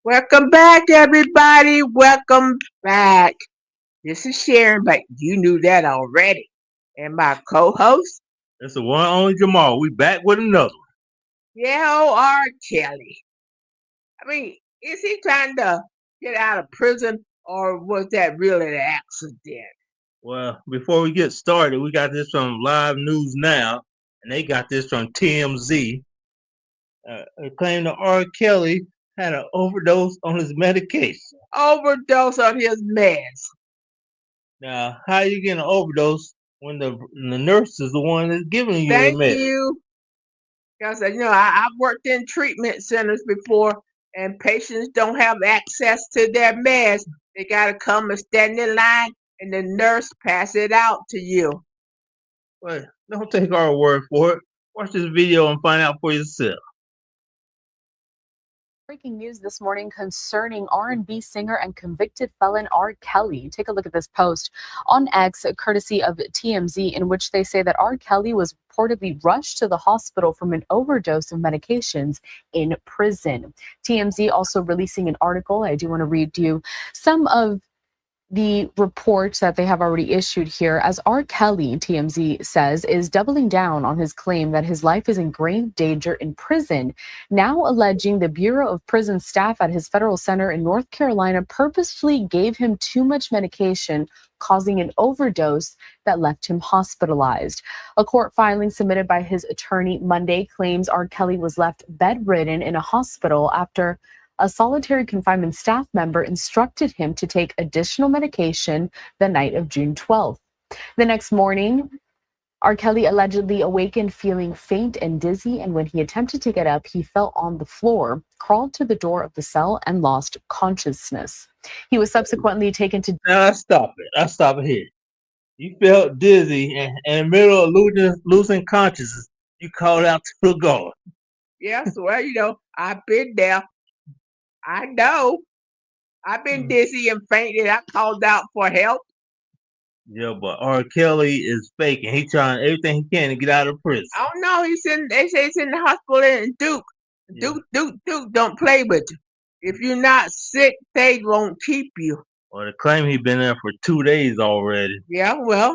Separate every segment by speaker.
Speaker 1: Welcome back, everybody. Welcome back. This is Sharon, but you knew that already. And my co-host,
Speaker 2: That's the one only Jamal. We back with another one.
Speaker 1: R. Kelly. I mean, is he trying to get out of prison, or was that really an accident?
Speaker 2: Well, before we get started, we got this from Live News Now, and they got this from TMZ. They claim that R. Kelly had an overdose on his medication.
Speaker 1: Overdose on his meds.
Speaker 2: Now, how you get an overdose when the nurse is the one that's giving you the
Speaker 1: Thank
Speaker 2: med?
Speaker 1: you. Because I've worked in treatment centers before, and patients don't have access to their meds. They gotta come and stand in line, and the nurse pass it out to you.
Speaker 2: But don't take our word for it. Watch this video and find out for yourself.
Speaker 3: Breaking news this morning concerning R&B singer and convicted felon R. Kelly. Take a look at this post on X, courtesy of TMZ, in which they say that R. Kelly was reportedly rushed to the hospital from an overdose of medications in prison. TMZ also releasing an article. I do want to read you some of the reports that they have already issued here, as R. Kelly, TMZ says, is doubling down on his claim that his life is in grave danger in prison, now alleging the Bureau of Prison staff at his federal center in North Carolina purposefully gave him too much medication, causing an overdose that left him hospitalized. A court filing submitted by his attorney Monday claims R. Kelly was left bedridden in a hospital after a solitary confinement staff member instructed him to take additional medication the night of June 12th. The next morning, R. Kelly allegedly awakened feeling faint and dizzy, and when he attempted to get up, he fell on the floor, crawled to the door of the cell, and lost consciousness. He was subsequently taken to...
Speaker 2: Now let's stop it. Let's stop it here. You felt dizzy and in the middle of losing consciousness. You called out to the guard.
Speaker 1: Yes, well, I've been there. I know. I've been dizzy and fainted. I called out for help.
Speaker 2: Yeah, but R. Kelly is faking. He trying everything he can to get out of prison.
Speaker 1: I don't know. They say he's in the hospital in Duke.
Speaker 2: Yeah.
Speaker 1: Duke don't play with you. If you're not sick, they won't keep you.
Speaker 2: Well, they claim he's been there for 2 days already.
Speaker 1: Yeah, well,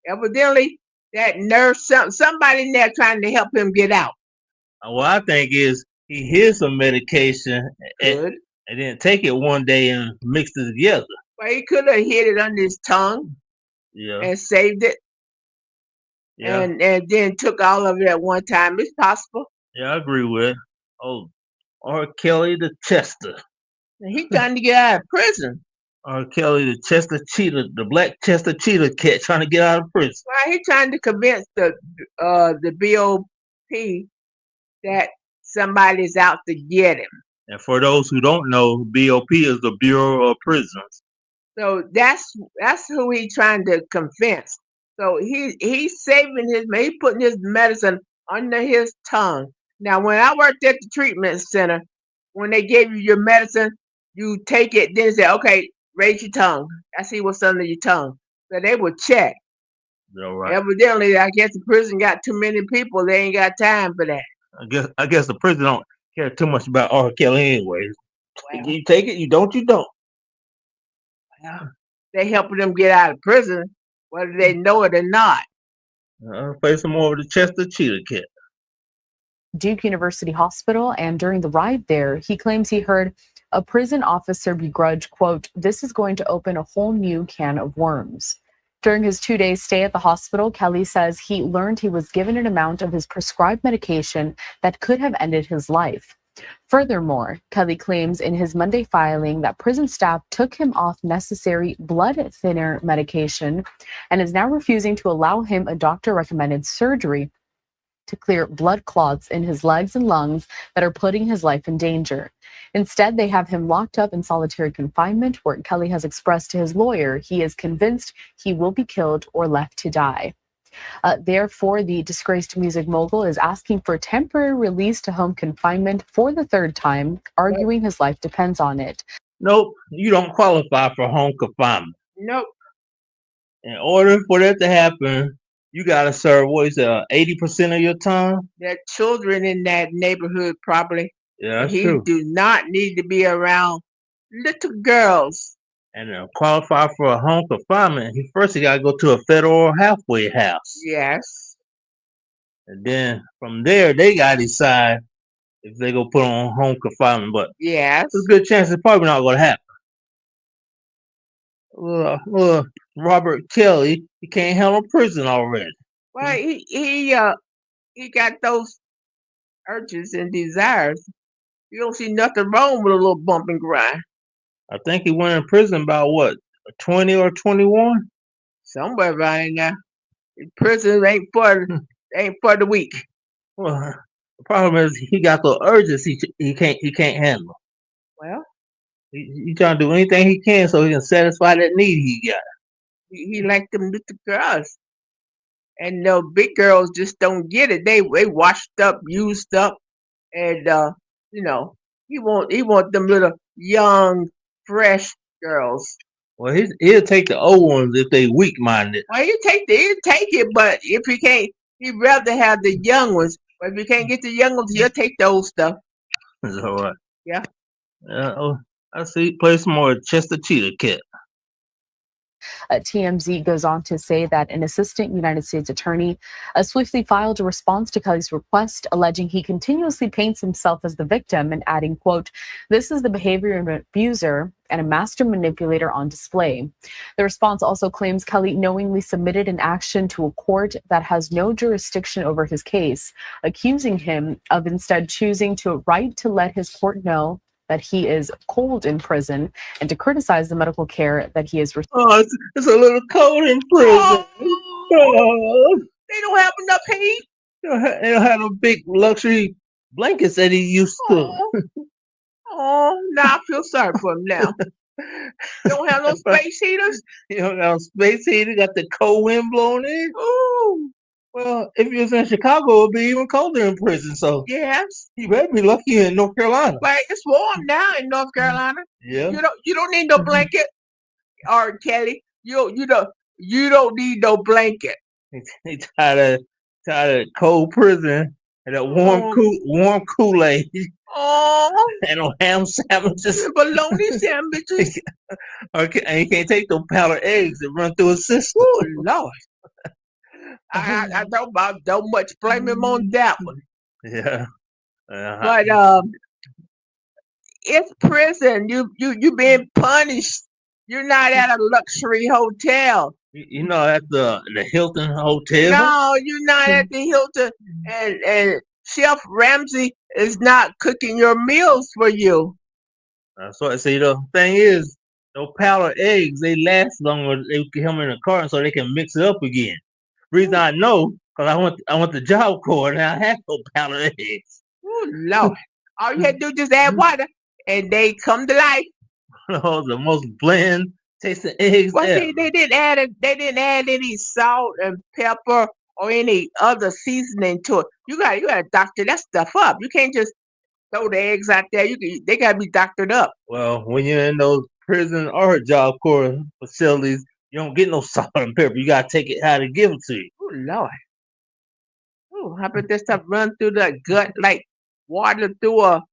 Speaker 1: evidently that nurse, somebody in there trying to help him get out.
Speaker 2: What I think is he hid some medication
Speaker 1: Good.
Speaker 2: and then take it one day and mixed it together.
Speaker 1: Well, he could have hid it under his tongue.
Speaker 2: Yeah.
Speaker 1: And saved it.
Speaker 2: Yeah.
Speaker 1: And then took all of it at one time. It's possible.
Speaker 2: Yeah, I agree with it. Oh, R. Kelly the Chester.
Speaker 1: He's trying to get out of prison.
Speaker 2: R. Kelly the Chester Cheetah, the black Chester Cheetah cat trying to get out of prison.
Speaker 1: Well, he's trying to convince the BOP that somebody's out to get him.
Speaker 2: And for those who don't know, BOP is the Bureau of Prisons.
Speaker 1: So that's who he's trying to convince. So he's saving he's putting his medicine under his tongue. Now, when I worked at the treatment center, when they gave you your medicine, you take it, then say, okay, raise your tongue. I see what's under your tongue. So they will check.
Speaker 2: Yeah, right.
Speaker 1: Evidently, I guess the prison got too many people. They ain't got time for that.
Speaker 2: I guess the prison don't care too much about R. Kelly anyways.
Speaker 1: Wow.
Speaker 2: You take it, you don't, you don't.
Speaker 1: Well, they helping them get out of prison, whether they know it or not.
Speaker 2: I'll play some more of the Chester Cheetah cat.
Speaker 3: Duke University Hospital, and during the ride there, he claims he heard a prison officer begrudge, quote, "This is going to open a whole new can of worms." During his 2-day stay at the hospital, Kelly says he learned he was given an amount of his prescribed medication that could have ended his life. Furthermore, Kelly claims in his Monday filing that prison staff took him off necessary blood thinner medication and is now refusing to allow him a doctor-recommended surgery to clear blood clots in his legs and lungs that are putting his life in danger. Instead, they have him locked up in solitary confinement, where Kelly has expressed to his lawyer he is convinced he will be killed or left to die. Therefore, the disgraced music mogul is asking for temporary release to home confinement for the third time, arguing his life depends on it.
Speaker 2: Nope, you don't qualify for home confinement.
Speaker 1: Nope.
Speaker 2: In order for that to happen, you gotta serve 80% of your time.
Speaker 1: There are children in that neighborhood probably.
Speaker 2: Yeah,
Speaker 1: and
Speaker 2: that's
Speaker 1: he
Speaker 2: true.
Speaker 1: do not need to be around little girls.
Speaker 2: And to qualify for a home confinement, he got to go to a federal halfway house,
Speaker 1: Yes,
Speaker 2: and then from there they got to decide if they go put on home confinement. But there's a
Speaker 1: yes.
Speaker 2: good chance it's probably not going to happen. Robert Kelly, he can't handle prison already.
Speaker 1: Well, he got those urges and desires. You don't see nothing wrong with a little bump and grind.
Speaker 2: I think he went in prison about what, 20 or 21.
Speaker 1: Somewhere around in there. Prison ain't for the weak.
Speaker 2: Well, the problem is he got the urges he can't handle.
Speaker 1: Well,
Speaker 2: He trying to do anything he can so he can satisfy that need he got.
Speaker 1: he like them little girls. And the big girls just don't get it. They washed up, used up, and you know, he want them little young, fresh girls.
Speaker 2: Well, he'll take the old ones if they weak minded.
Speaker 1: Well, he'll take it, but if he can't, he'd rather have the young ones. But if you can't get the young ones, he'll take the old stuff.
Speaker 2: So
Speaker 1: Yeah.
Speaker 2: oh, I see. Play some more Chester Cheetah Cat.
Speaker 3: TMZ goes on to say that an assistant United States attorney swiftly filed a response to Kelly's request, alleging he continuously paints himself as the victim and adding, quote, "This is the behavior of an abuser and a master manipulator on display." The response also claims Kelly knowingly submitted an action to a court that has no jurisdiction over his case, accusing him of instead choosing to write to let his court know that he is cold in prison and to criticize the medical care that he is receiving.
Speaker 2: Oh, it's a little cold in prison. Oh,
Speaker 1: They don't have enough heat.
Speaker 2: they don't have no big luxury blankets that he used to.
Speaker 1: Oh, now I feel sorry for him now. They don't have no space heaters.
Speaker 2: You don't have space heater, got the cold wind blowing in.
Speaker 1: Ooh,
Speaker 2: Well, if you was in Chicago, it'd be even colder in prison. So
Speaker 1: yes.
Speaker 2: you better be lucky in North Carolina.
Speaker 1: But it's warm now in North Carolina.
Speaker 2: Yeah.
Speaker 1: You don't need no blanket. Or Kelly, you don't need no blanket.
Speaker 2: He tired of cold prison and that warm Kool-Aid
Speaker 1: Oh,
Speaker 2: and no ham sandwiches.
Speaker 1: bologna sandwiches.
Speaker 2: And you can't take those powdered eggs that run through his system.
Speaker 1: Oh Lord. I don't much blame him on that one.
Speaker 2: Yeah.
Speaker 1: But it's prison. You being punished. You're not at a luxury hotel.
Speaker 2: You know, at the Hilton Hotel.
Speaker 1: No, you're not at the Hilton, and Chef Ramsay is not cooking your meals for you.
Speaker 2: That's what I say. The thing is, those powdered eggs, they last longer. They put them in a carton so they can mix it up again. Reason I know, because I went to Job Corps and I had those powdered eggs.
Speaker 1: Oh Lord! All you had to do is just add water, and they come to life.
Speaker 2: The most bland tasting eggs
Speaker 1: Well,
Speaker 2: ever.
Speaker 1: see, they didn't add any salt and pepper or any other seasoning to it. You got to doctor that stuff up. You can't just throw the eggs out there. They got to be doctored up.
Speaker 2: Well, when you're in those prison or Job Corps facilities, you don't get no salt and pepper. You gotta take it how they give it to you.
Speaker 1: Oh Lord! Oh, how about that stuff run through the gut like water through a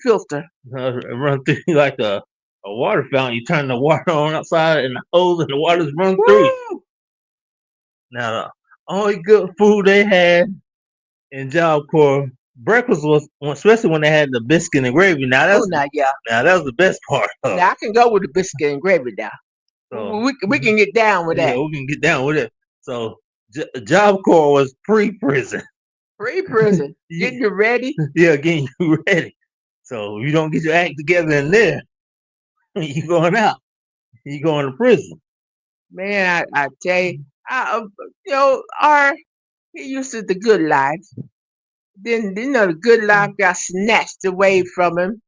Speaker 1: filter?
Speaker 2: It run through you like a water fountain. You turn the water on outside and the hose and the water's run through you.
Speaker 1: Woo!
Speaker 2: Now, the only good food they had in Job Corps breakfast was, especially when they had the biscuit and gravy. Now
Speaker 1: Oh, now yeah.
Speaker 2: now that was the best part of it.
Speaker 1: Now I can go with the biscuit and gravy now.
Speaker 2: So,
Speaker 1: We can get down with
Speaker 2: yeah,
Speaker 1: that.
Speaker 2: we can get down with it. So Job Corps was pre-prison.
Speaker 1: Pre-prison, getting you ready.
Speaker 2: Yeah, getting you ready. So you don't get your act together in there, you going out. You going to prison.
Speaker 1: Man, I tell you, he used to the good life. Then the good life got snatched away from him,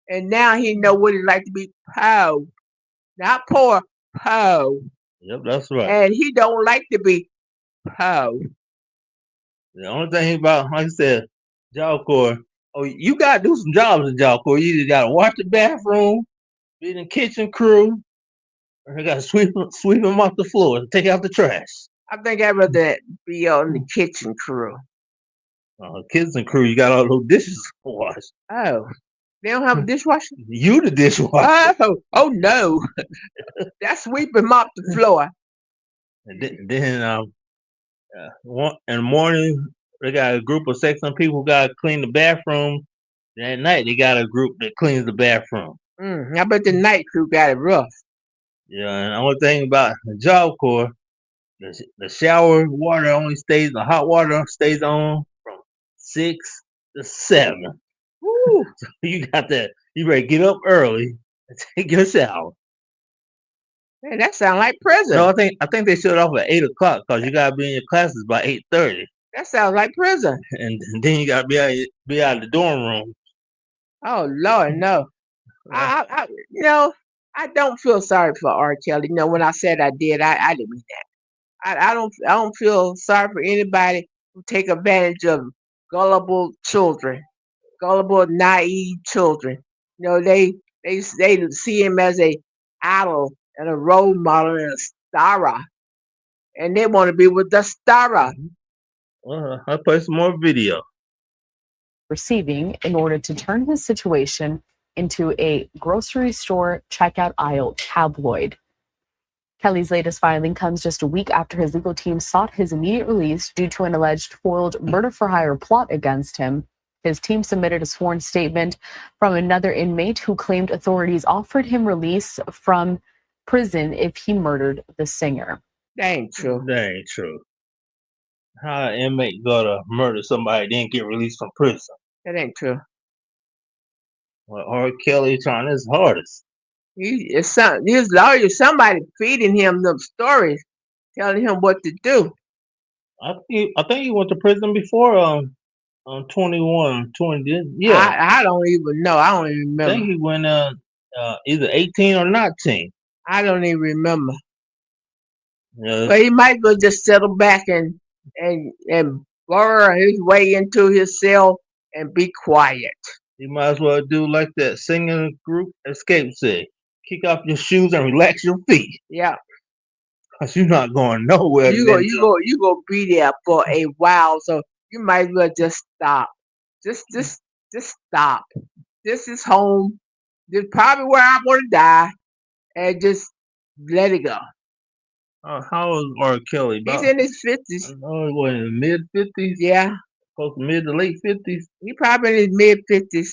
Speaker 1: and now he know what it's like to be poor, not poor, poor,
Speaker 2: Yep, that's right.
Speaker 1: and he don't like to be poor.
Speaker 2: The only thing about, like I said, Job Corps, you got to do some jobs in Job Corps. You either got to wash the bathroom, be in the kitchen crew, or you got to sweep them off the floor and take out the trash.
Speaker 1: I think I'd rather be on the kitchen crew.
Speaker 2: Kids and crew, you got all those dishes to wash.
Speaker 1: Oh, they don't have a dishwasher?
Speaker 2: You the dishwasher.
Speaker 1: Oh no. That's sweep and mop the floor.
Speaker 2: And then in the morning, they got a group of sexy people who got to clean the bathroom. Then at night, they got a group that cleans the bathroom.
Speaker 1: I bet the night crew got it rough.
Speaker 2: Yeah, and the only thing about the Job Corps, the shower water the hot water stays on from 6 to 7.
Speaker 1: Woo.
Speaker 2: You got that. You better get up early and take your shower.
Speaker 1: Man, that sounds like
Speaker 2: No,
Speaker 1: prison.
Speaker 2: I think they shut off at 8 o'clock because you gotta be in your classes by 8:30,
Speaker 1: That sounds like prison.
Speaker 2: and then you gotta be out of the dorm room.
Speaker 1: Oh Lord, no.
Speaker 2: Right.
Speaker 1: I don't feel sorry for R. Kelly. When I said I did, I didn't mean that. I don't feel sorry for anybody who take advantage of gullible children, gullible, naive children. They see him as a idol and a role model and a star, and they want to be with the star.
Speaker 2: I'll play some more video.
Speaker 3: Receiving in order to turn his situation into a grocery store checkout aisle tabloid. Kelly's latest filing comes just a week after his legal team sought his immediate release due to an alleged foiled murder-for-hire plot against him. His team submitted a sworn statement from another inmate who claimed authorities offered him release from prison if he murdered the singer.
Speaker 1: That ain't true.
Speaker 2: That ain't true. How an inmate gotta murder somebody then get released from prison?
Speaker 1: That ain't true.
Speaker 2: Well, R. Kelly trying his hardest.
Speaker 1: His lawyer, somebody feeding him them stories, telling him what to do.
Speaker 2: I think he went to prison before on 21, 20. Yeah,
Speaker 1: I don't even know. I don't even
Speaker 2: I think
Speaker 1: remember.
Speaker 2: he went either 18 or 19.
Speaker 1: I don't even remember.
Speaker 2: Yeah,
Speaker 1: But he might as well just settle back and burrow his way into his cell and be quiet.
Speaker 2: you might as well do like that singing group Escape said. Kick off your shoes and relax your feet.
Speaker 1: Yeah,
Speaker 2: Cause you're not going nowhere.
Speaker 1: you go be there for a while. So you might as well just stop. Just stop. This is home. This is probably where I want to die, and just let it go.
Speaker 2: How old is R. Kelly?
Speaker 1: He's
Speaker 2: About
Speaker 1: in his 50s.
Speaker 2: what, in the mid-50s?
Speaker 1: Yeah,
Speaker 2: Close to mid to late 50s.
Speaker 1: he probably in his mid 50s.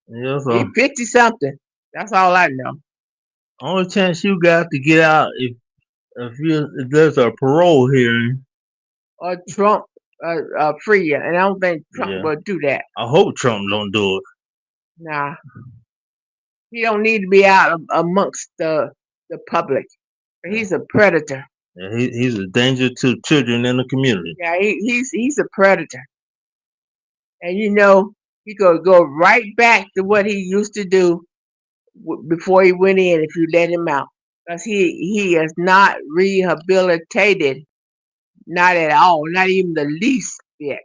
Speaker 2: Yeah,
Speaker 1: He
Speaker 2: so
Speaker 1: 50 something. That's all I know.
Speaker 2: only chance you got to get out if there's a parole hearing.
Speaker 1: Or Trump free you, and I don't think Trump
Speaker 2: Yeah,
Speaker 1: will do that.
Speaker 2: I hope Trump don't do it.
Speaker 1: Nah, he don't need to be out amongst the public. He's a predator.
Speaker 2: Yeah, he's a danger to children in the community.
Speaker 1: Yeah, he's a predator, and he could go right back to what he used to do before he went in if you let him out, because he is not rehabilitated, not at all, not even the least bit.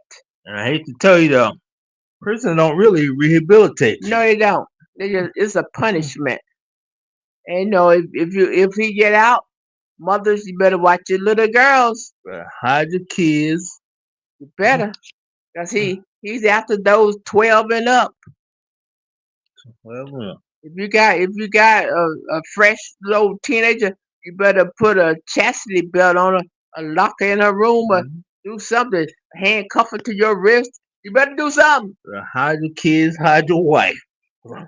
Speaker 2: And I hate to tell you though, prison don't really rehabilitate you.
Speaker 1: No, they don't. It's a punishment. And if he get out, mothers, you better watch your little girls.
Speaker 2: Hide your kids.
Speaker 1: You better, cause he's after those 12 and up.
Speaker 2: Well,
Speaker 1: If you got a fresh little teenager, you better put a chastity belt on her, a locker in her room, or do something. Handcuff her to your wrist. You better do something.
Speaker 2: hide your kids, hide your wife.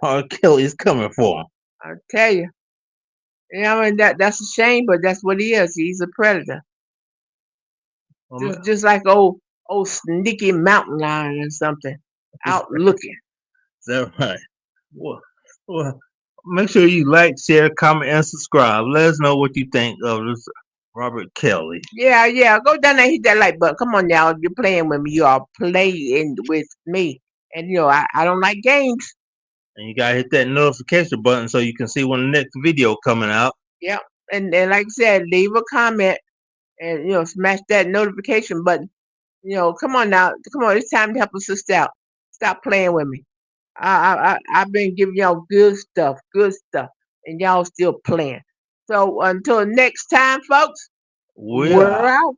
Speaker 2: R. Kelly's coming for him.
Speaker 1: I tell you. I mean that's a shame, but that's what he is. He's a predator.
Speaker 2: Um,
Speaker 1: Just like old sneaky mountain lion or something. Out looking.
Speaker 2: Is that right? Well, make sure you like, share, comment, and subscribe. Let us know what you think of this Robert Kelly.
Speaker 1: Yeah. Go down there and hit that like button. Come on now. You're playing with me. You are playing with me. And I don't like games.
Speaker 2: And you gotta hit that notification button so you can see when the next video coming out.
Speaker 1: Yeah. And like I said, leave a comment and smash that notification button. Come on now. Come on. It's time to help a sister out. Stop playing with me. I've been giving y'all good stuff, and y'all still playing. So until next time, folks,
Speaker 2: We're
Speaker 1: we're out.